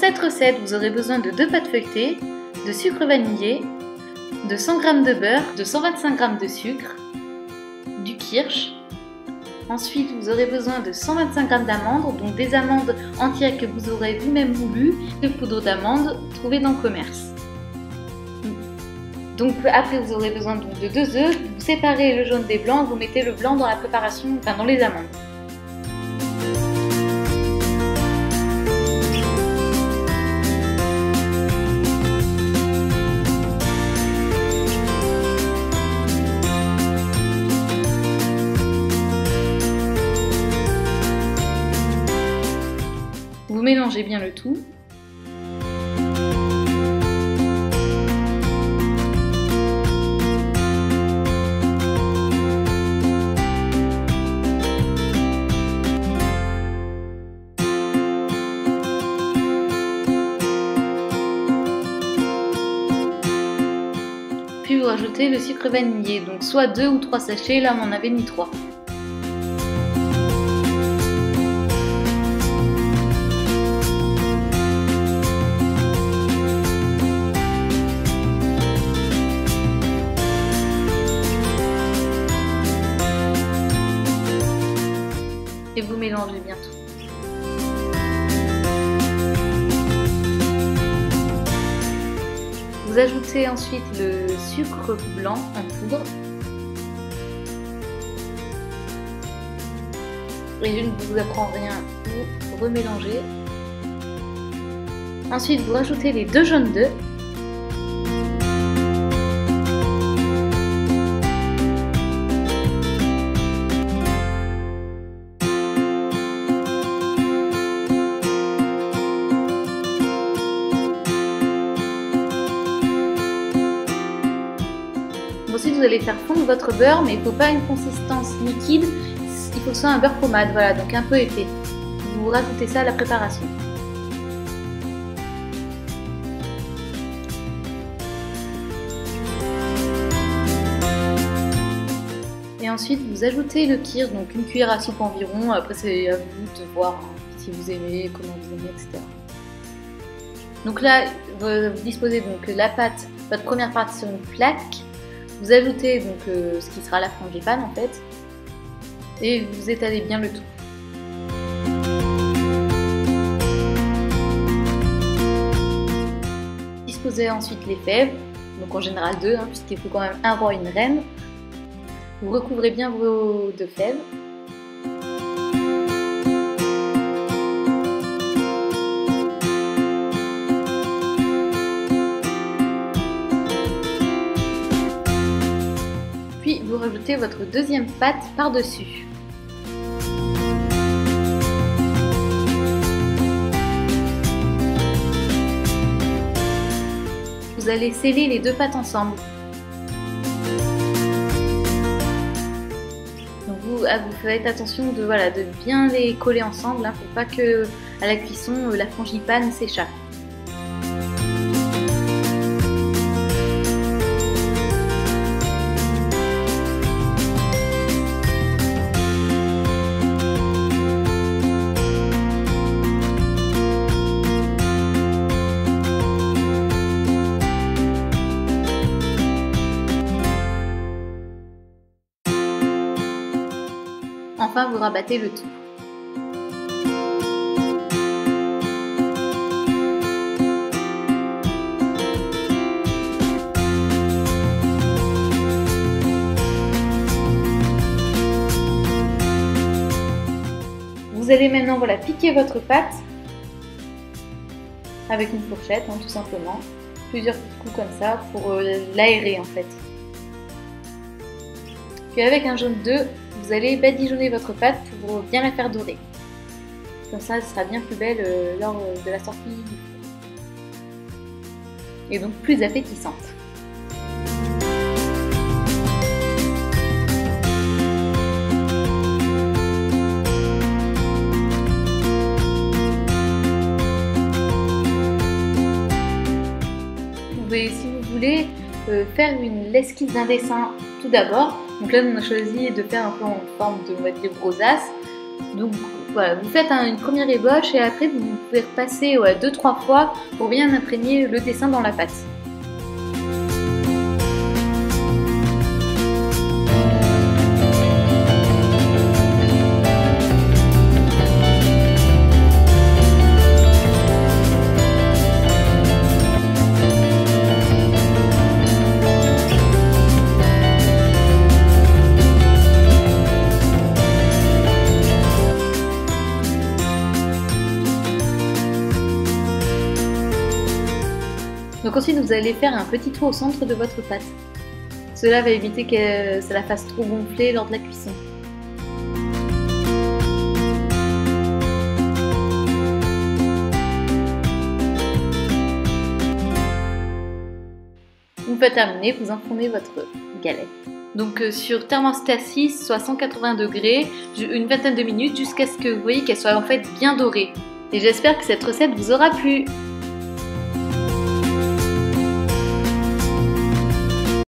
cette recette, vous aurez besoin de 2 pâtes feuilletées, de sucre vanillé, de 100 g de beurre, de 125 g de sucre, du kirsch. Ensuite, vous aurez besoin de 125 g d'amandes, donc des amandes entières que vous aurez vous-même moulues, de poudre d'amande trouvée dans le commerce. Donc après, vous aurez besoin donc de 2 œufs, vous séparez le jaune des blancs, vous mettez le blanc dans la préparation, enfin dans les amandes. Vous mélangez bien le tout. Puis vous rajoutez le sucre vanillé, donc soit 2 ou 3 sachets, là on n'en avait ni 3. Et vous mélangez bien tout. Vous ajoutez ensuite le sucre blanc en poudre. Et je ne vous apprends rien, vous remélangez. Ensuite, vous rajoutez les 2 jaunes d'œufs. Ensuite, vous allez faire fondre votre beurre, mais il ne faut pas une consistance liquide, il faut que ce soit un beurre pommade, voilà, donc un peu épais. Vous rajoutez ça à la préparation. Et ensuite, vous ajoutez le kirsch, donc une cuillère à soupe environ. Après, c'est à vous de voir si vous aimez, comment vous aimez, etc. Donc là, vous disposez donc la pâte, votre première pâte sur une plaque. Vous ajoutez donc ce qui sera la frangipane en fait, et vous étalez bien le tout. Disposez ensuite les fèves, donc en général 2, puisqu'il faut quand même un roi et une reine. Vous recouvrez bien vos 2 fèves. Puis vous rajoutez votre deuxième pâte par-dessus. Vous allez sceller les 2 pâtes ensemble. Donc vous faites attention de bien les coller ensemble, pour pas que à la cuisson la frangipane s'échappe. Enfin, vous rabattez le tout. Vous allez maintenant piquer votre pâte avec une fourchette, tout simplement. Plusieurs petits coups comme ça pour l'aérer en fait. Puis avec un jaune d'œuf, vous allez badigeonner votre pâte pour bien la faire dorer. Comme ça, elle sera bien plus belle lors de la sortie du four. Et donc plus appétissante. Vous pouvez, si vous voulez, faire l'esquisse d'un dessin tout d'abord. Donc là, on a choisi de faire un peu en forme de, on va dire, rosace. Donc voilà, vous faites une première ébauche et après vous pouvez repasser 2-3 fois pour bien imprégner le dessin dans la pâte. Donc ensuite vous allez faire un petit trou au centre de votre pâte. Cela va éviter que ça la fasse trop gonfler lors de la cuisson. Une fois terminé, vous enfournez votre galette. Donc sur thermostat 6, soit 180 degrés, une vingtaine de minutes jusqu'à ce que vous voyez qu'elle soit en fait bien dorée. Et j'espère que cette recette vous aura plu.